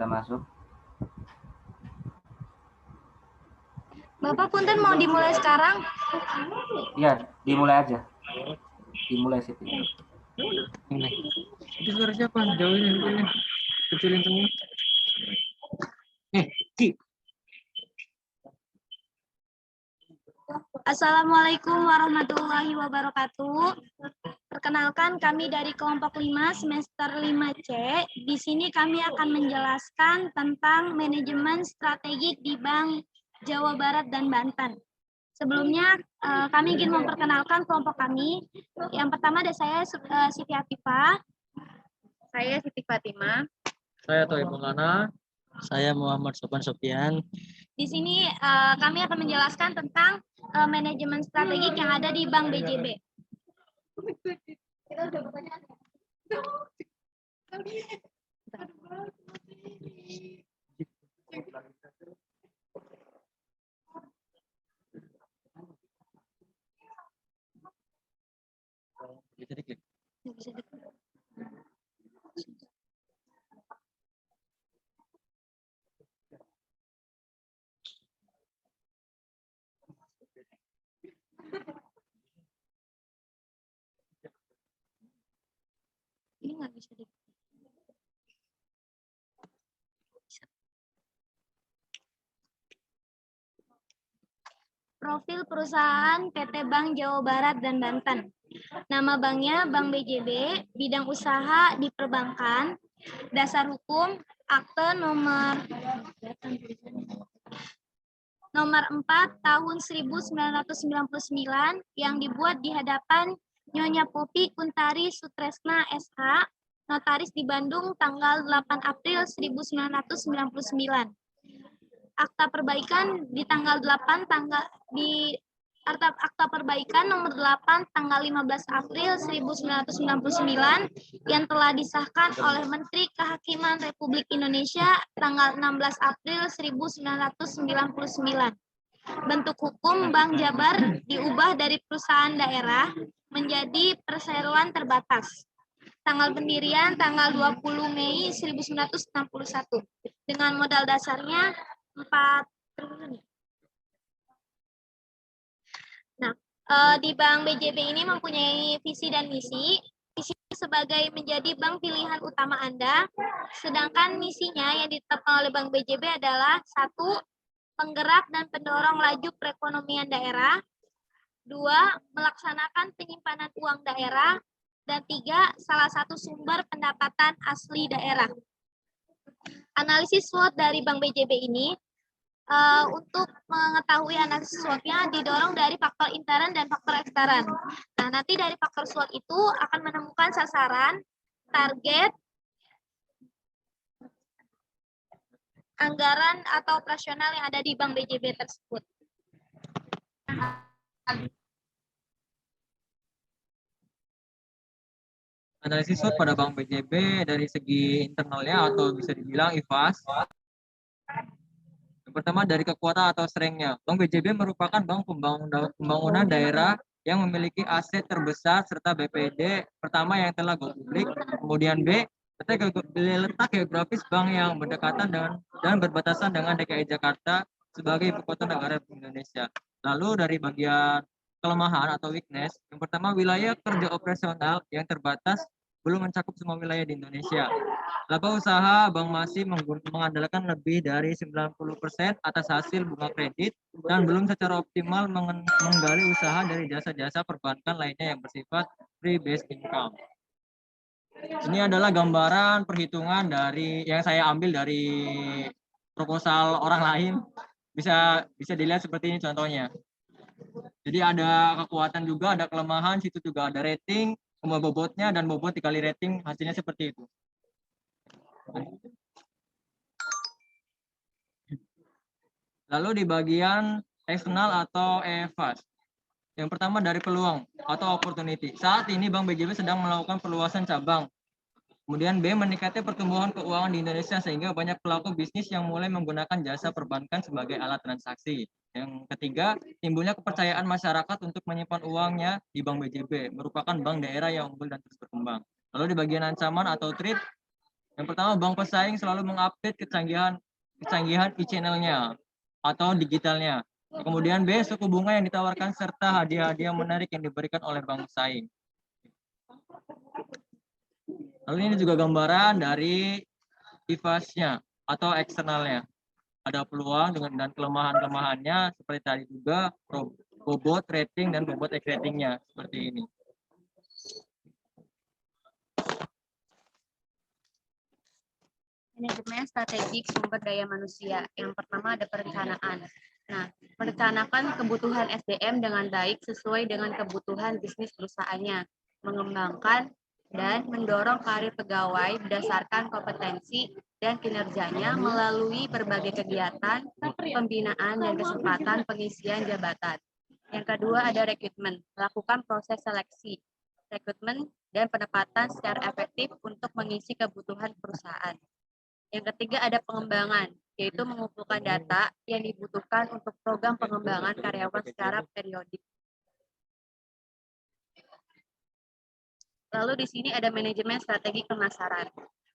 kita masuk. Bapak punten mau dimulai sekarang? Iya, dimulai aja. Dimulai Siti. Ini. Itu suara siapa? Jauhin ini. Kecilin semua. Ki. Assalamualaikum warahmatullahi wabarakatuh. Perkenalkan, kami dari kelompok 5 semester 5C. Di sini kami akan menjelaskan tentang manajemen strategik di Bank Jawa Barat dan Banten. Sebelumnya kami ingin memperkenalkan kelompok kami. Yang pertama ada saya Siti Atifah. Saya Siti Fatimah. Saya Toib Maulana. Saya Muhammad Sopan Sofian. Di sini kami akan menjelaskan tentang manajemen strategik yang ada di Bank BJB. Bisa diklik. Ini nggak bisa di. Profil perusahaan PT Bank Jawa Barat dan Banten. Nama banknya Bank BJB, bidang usaha di perbankan, dasar hukum, akte nomor 4 tahun 1999 yang dibuat di hadapan Nyonya Popi Kuntari Sutresna SH, notaris di Bandung tanggal 8 April 1999. Akta perbaikan di tanggal 8 di Akta Perbaikan nomor 8 tanggal 15 April 1999 yang telah disahkan oleh Menteri Kehakiman Republik Indonesia tanggal 16 April 1999. Bentuk hukum Bank Jabar diubah dari perusahaan daerah menjadi perseroan terbatas. Tanggal pendirian tanggal 20 Mei 1961 dengan modal dasarnya 4 triliun. Nah, di Bank BJB ini mempunyai visi dan misi. Visi sebagai menjadi bank pilihan utama Anda, sedangkan misinya yang ditetapkan oleh Bank BJB adalah 1. Penggerak dan pendorong laju perekonomian daerah. 2. Melaksanakan penyimpanan uang daerah. Dan 3. Salah satu sumber pendapatan asli daerah. Analisis SWOT dari Bank BJB ini untuk mengetahui analisis SWOT-nya didorong dari faktor intern dan faktor ekstern. Nah, nanti dari faktor SWOT itu akan menemukan sasaran, target, anggaran atau operasional yang ada di Bank BJB tersebut. Analisis SWOT pada Bank BJB dari segi internalnya atau bisa dibilang IFAS. Yang pertama dari kekuatan atau strength-nya. Bank BJB merupakan bank pembangunan daerah yang memiliki aset terbesar serta BPD pertama yang telah go publik. Kemudian B, letak geografis bank yang berdekatan dan berbatasan dengan DKI Jakarta sebagai ibu kota negara Indonesia. Lalu dari bagian kelemahan atau weakness, yang pertama wilayah kerja operasional yang terbatas belum mencakup semua wilayah di Indonesia. Laba usaha bank masih mengandalkan lebih dari 90% atas hasil bunga kredit dan belum secara optimal menggali usaha dari jasa-jasa perbankan lainnya yang bersifat free-based income. Ini adalah gambaran perhitungan dari yang saya ambil dari proposal orang lain. Bisa dilihat seperti ini contohnya. Jadi ada kekuatan juga, ada kelemahan, situ juga ada rating, bobotnya dan bobot dikali rating, hasilnya seperti itu. Lalu di bagian eksternal atau EFAS. Yang pertama dari peluang atau opportunity. Saat ini Bank BJB sedang melakukan perluasan cabang. Kemudian B, meningkatnya pertumbuhan keuangan di Indonesia sehingga banyak pelaku bisnis yang mulai menggunakan jasa perbankan sebagai alat transaksi. Yang ketiga, timbulnya kepercayaan masyarakat untuk menyimpan uangnya di Bank BJB, merupakan bank daerah yang unggul dan terus berkembang. Lalu di bagian ancaman atau threat, Yang pertama, bank pesaing selalu mengupdate kecanggihan e-channel-nya atau digitalnya. Kemudian B, suku bunga yang ditawarkan serta hadiah-hadiah menarik yang diberikan oleh bank pesaing. Lalu ini juga gambaran dari device-nya atau eksternalnya. Ada peluang dan kelemahan-kelemahannya seperti tadi juga bobot rating dan bobot ratingnya seperti ini. Manajemen strategik sumber daya manusia. Yang pertama ada perencanaan. Nah, merencanakan kebutuhan SDM dengan baik sesuai dengan kebutuhan bisnis perusahaannya, mengembangkan dan mendorong karir pegawai berdasarkan kompetensi dan kinerjanya melalui berbagai kegiatan, pembinaan, dan kesempatan pengisian jabatan. Yang kedua ada rekrutmen, melakukan proses seleksi, rekrutmen, dan penempatan secara efektif untuk mengisi kebutuhan perusahaan. Yang ketiga ada pengembangan, yaitu mengumpulkan data yang dibutuhkan untuk program pengembangan karyawan secara periodik. Lalu di sini ada manajemen strategi pemasaran.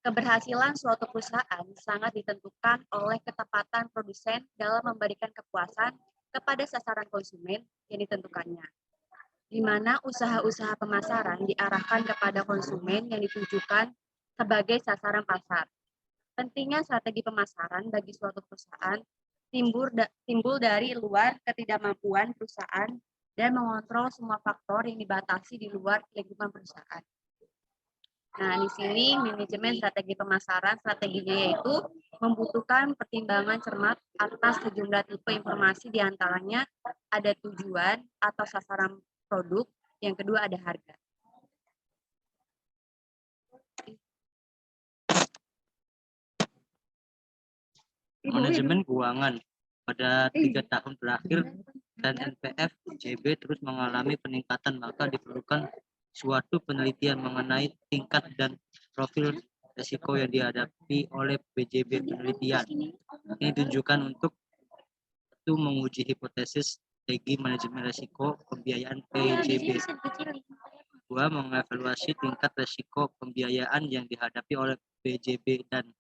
Keberhasilan suatu perusahaan sangat ditentukan oleh ketepatan produsen dalam memberikan kepuasan kepada sasaran konsumen yang ditentukannya, di mana usaha-usaha pemasaran diarahkan kepada konsumen yang ditujukan sebagai sasaran pasar. Pentingnya strategi pemasaran bagi suatu perusahaan timbul dari luar ketidakmampuan perusahaan dan mengontrol semua faktor yang dibatasi di luar lingkungan perusahaan. Nah, di sini manajemen strategi pemasaran, strateginya yaitu membutuhkan pertimbangan cermat atas sejumlah tipe informasi, diantaranya ada tujuan atau sasaran produk, yang kedua ada harga. Manajemen keuangan. Pada 3 tahun terakhir, dan NPF JB terus mengalami peningkatan, maka diperlukan suatu penelitian mengenai tingkat dan profil risiko yang dihadapi oleh BJB. Penelitian ini ditujukan untuk menguji hipotesis strategi manajemen risiko pembiayaan BJB. Dua, mengevaluasi tingkat risiko pembiayaan yang dihadapi oleh BJB dan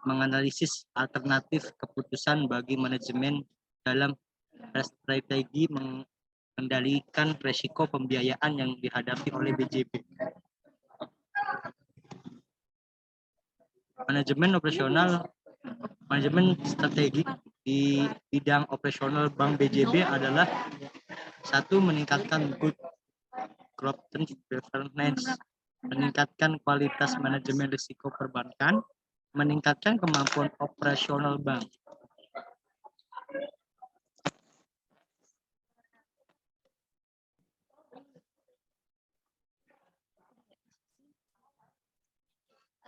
menganalisis alternatif keputusan bagi manajemen dalam strategi mengendalikan risiko pembiayaan yang dihadapi oleh BJB. Manajemen strategi di bidang operasional Bank BJB adalah satu, meningkatkan good governance, meningkatkan kualitas manajemen risiko perbankan, meningkatkan kemampuan operasional bank.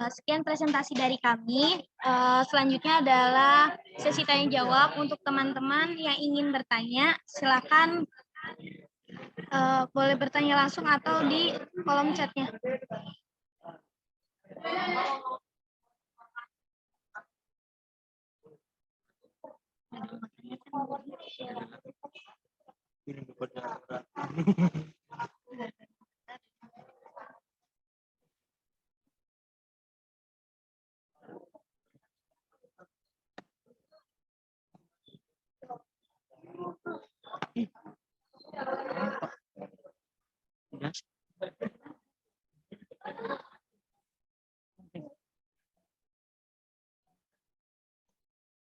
Sekian presentasi dari kami. Selanjutnya adalah sesi tanya jawab untuk teman-teman yang ingin bertanya. Silakan boleh bertanya langsung atau di kolom chatnya.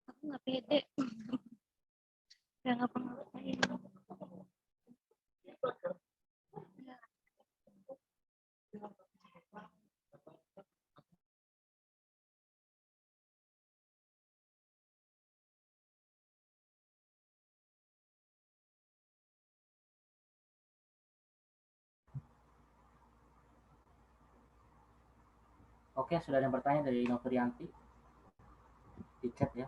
Aku nggak pede. Udah nggak ngapa-ngapain. Oke, sudah ada yang bertanya dari Novrianti di chat ya.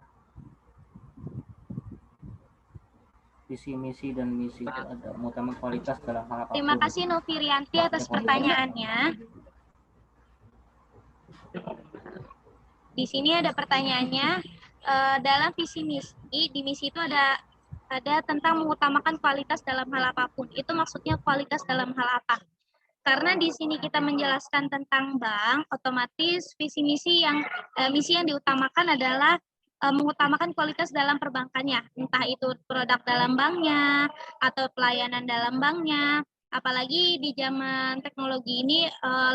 Visi, misi, dan misi itu ada mengutamakan kualitas dalam hal apapun. Terima kasih Novrianti atas pertanyaannya. Di sini ada pertanyaannya, dalam visi misi, di misi itu ada tentang mengutamakan kualitas dalam hal apapun. Itu maksudnya kualitas dalam hal apa? Karena di sini kita menjelaskan tentang bank, otomatis visi misi yang diutamakan adalah mengutamakan kualitas dalam perbankannya, entah itu produk dalam banknya atau pelayanan dalam banknya. Apalagi di zaman teknologi ini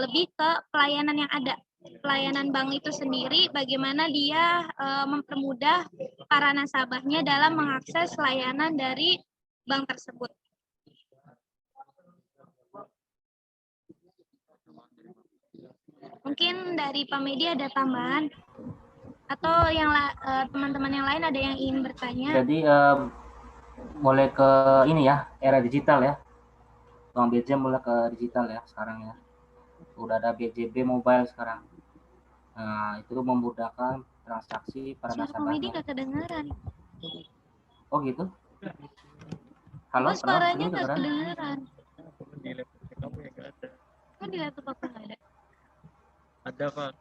lebih ke pelayanan yang ada. Pelayanan bank itu sendiri, bagaimana dia mempermudah para nasabahnya dalam mengakses layanan dari bank tersebut. Mungkin dari Pak Medi ada tambahan atau yang teman-teman yang lain ada yang ingin bertanya? Jadi mulai ke ini ya, era digital ya. Bank BJ mulai ke digital ya sekarang ya. Udah ada BJB Mobile sekarang. Nah, itu memudahkan transaksi para Suara Pak Medi nasabahnya. nggak kedengeran. Oh gitu? Halo, Oh, suaranya ini nggak kedengeran? kedengeran. Di laptop kamu ya nggak ada. Kok di laptop aku nggak ada? Ada Pak.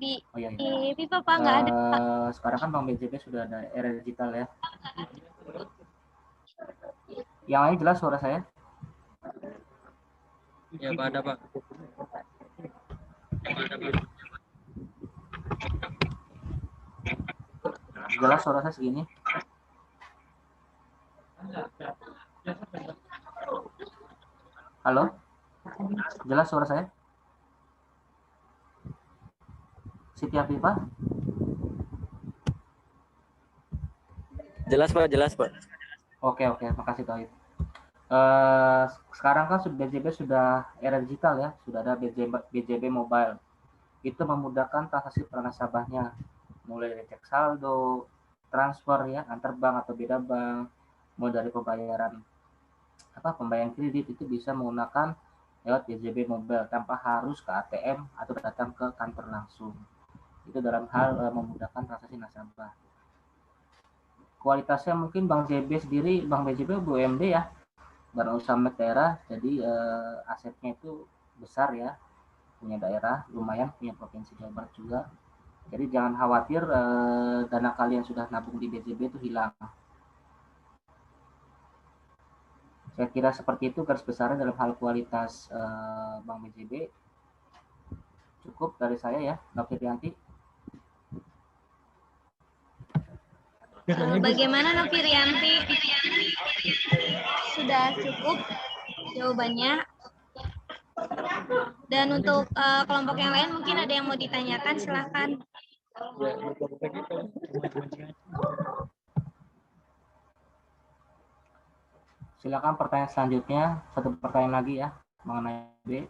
Di Oh iya. di Viva Pak nggak ada. Pak. Sekarang kan Bank BJB sudah ada era digital ya. Yang lain jelas suara saya? Ya Pak, ada Pak. Jelas suara saya segini? Halo? Jelas suara saya? Siti Afifah? Jelas Pak, jelas Pak. Oke, makasih Toib. Sekarang kan BJB sudah era digital ya, sudah ada BJB Mobile. Itu memudahkan transaksi para nasabahnya, mulai dari cek saldo, transfer ya antar bank atau beda bank, mulai dari pembayaran kredit itu bisa menggunakan lewat BJB Mobile tanpa harus ke ATM atau datang ke kantor langsung. Itu dalam hal memudahkan transaksi nasabah. Kualitasnya mungkin Bank BJB BUMD ya, Badan Usaha Milik Daerah, jadi asetnya itu besar ya, punya daerah lumayan, punya provinsi Jawa Barat juga. Jadi jangan khawatir dana kalian sudah nabung di BJB itu hilang. Saya kira seperti itu garis besarnya dalam hal kualitas Bank BJB. Cukup dari saya ya, Dr. Rianti. Bagaimana Novi Rianti? Sudah cukup jawabannya. Dan untuk kelompok yang lain mungkin ada yang mau ditanyakan, silahkan. Silakan pertanyaan selanjutnya, satu pertanyaan lagi ya mengenai B.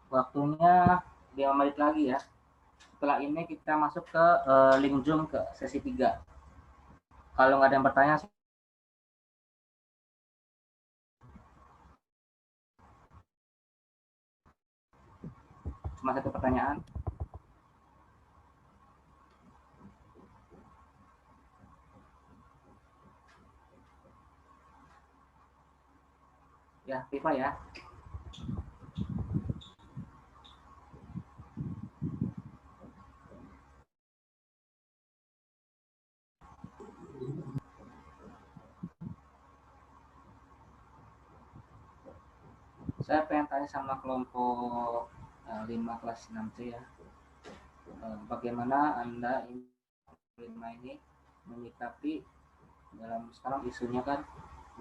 Waktunya 5 menit lagi ya. Setelah ini kita masuk ke link Zoom ke sesi 3. Kalau nggak ada yang bertanya, cuma satu pertanyaan. Ya, Viva ya. Saya pengen tanya sama kelompok 5 kelas 6C ya. Bagaimana Anda ini menyikapi dalam sekarang isunya kan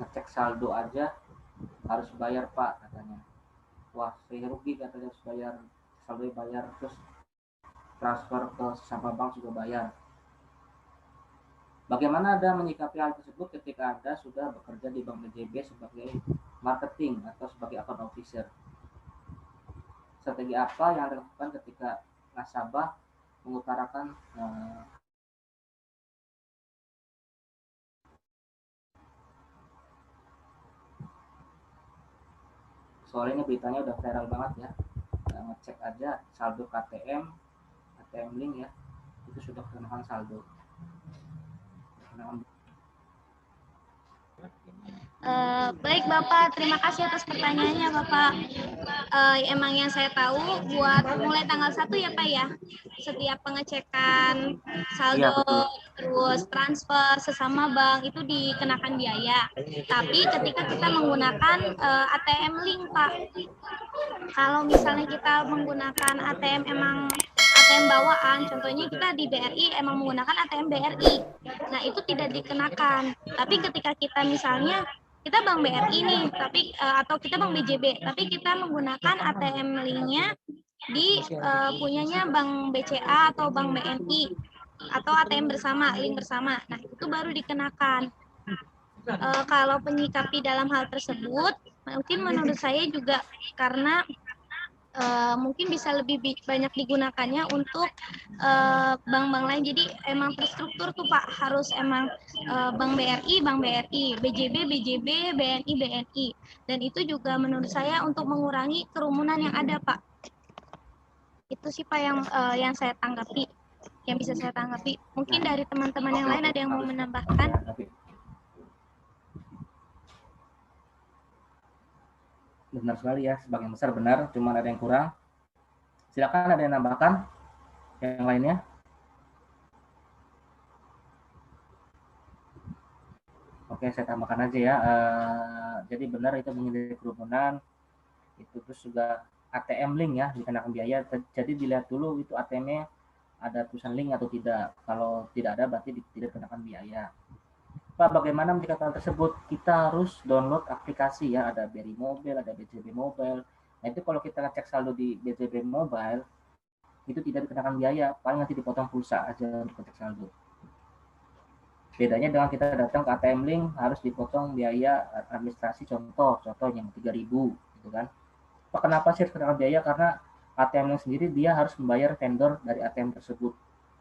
ngecek saldo aja harus bayar Pak katanya. Wah, saya rugi katanya, harus bayar saldo, bayar terus transfer ke sesama bank juga bayar. Bagaimana Anda menyikapi hal tersebut ketika Anda sudah bekerja di Bank BJB sebagai marketing atau sebagai account officer? Strategi apa yang Anda lakukan ketika nasabah mengutarakan soal ini beritanya udah viral banget ya, ngecek aja saldo KTM, ATM Link ya, itu sudah kenakan saldo. Baik Bapak, terima kasih atas pertanyaannya Bapak. Emang yang saya tahu buat mulai tanggal 1 ya Pak ya, setiap pengecekan saldo, Iya, terus transfer sesama bank itu dikenakan biaya. Tapi ketika kita menggunakan ATM Link Pak, kalau misalnya kita menggunakan ATM ATM bawaan, contohnya kita di BRI emang menggunakan ATM BRI, nah itu tidak dikenakan. Tapi ketika kita misalnya kita Bank BRI nih, tapi atau kita Bank BJB, tapi kita menggunakan ATM linknya di punyanya Bank BCA atau Bank BNI atau ATM bersama, link bersama, nah itu baru dikenakan. Kalau penyikapi dalam hal tersebut, mungkin menurut saya juga karena mungkin bisa lebih banyak digunakannya untuk bank-bank lain. Jadi emang terstruktur tuh Pak, harus emang Bank BRI, BJB, BNI, BNI. Dan itu juga menurut saya untuk mengurangi kerumunan yang ada Pak. Itu sih Pak yang saya tanggapi, yang bisa saya tanggapi. Mungkin dari teman-teman yang lain ada yang mau menambahkan. Benar sekali ya, sebagian besar benar, cuma ada yang kurang. Silakan ada yang nambahkan yang lainnya. Oke, saya tambahkan aja ya. Jadi benar itu menghindari kerumunan. Itu terus juga ATM link ya dikenakan biaya. Jadi dilihat dulu itu ATM-nya ada tulisan link atau tidak. Kalau tidak ada berarti tidak dikenakan biaya. Pak, bagaimana mencegah hal tersebut? Kita harus download aplikasi ya, ada BRI Mobile, ada BJB Mobile. Nah itu kalau kita ngecek saldo di BJB Mobile, itu tidak dikenakan biaya, paling nanti dipotong pulsa aja untuk ngecek saldo. Bedanya dengan kita datang ke ATM Link, harus dipotong biaya administrasi, contohnya 3.000 gitu kan. Pak, kenapa sih harus kenakan biaya? Karena ATM Link sendiri dia harus membayar vendor dari ATM tersebut.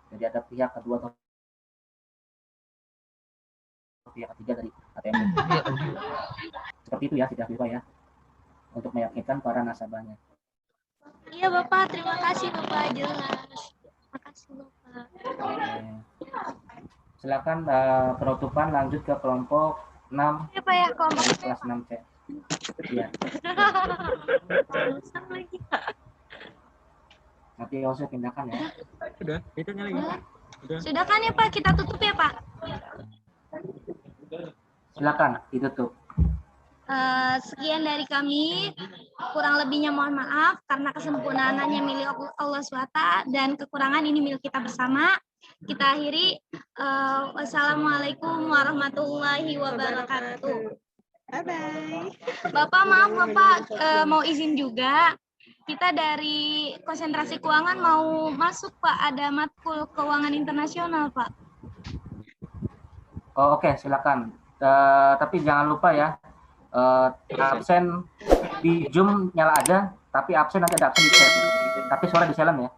Jadi ada pihak kedua atau pihak ketiga dari ATM. Seperti itu ya, tidak lupa ya, untuk meyakinkan para nasabahnya. Iya Bapak, terima kasih Bapak, jelas. Terima kasih Bapak. Silakan penutupan lanjut ke kelompok 6. Ya Pak ya, kelompok kelas 6C. Iya. Nanti saya pindahkan ya. Sudah, itu lagi. Sudah kan ya Pak, kita tutup ya Pak. Silakan ditutup. Sekian dari kami, kurang lebihnya mohon maaf karena kesempurnaannya milik Allah SWT dan kekurangan ini milik kita bersama. Kita akhiri. Wassalamualaikum warahmatullahi wabarakatuh. Bye-bye. Bapak maaf Bapak, mau izin juga. Kita dari konsentrasi keuangan mau masuk Pak, ada matkul keuangan internasional Pak. Oh, oke, silakan. Tapi jangan lupa ya, absen di Zoom nyala aja, tapi absen nanti ada absen di chat. Tapi suara di silent ya.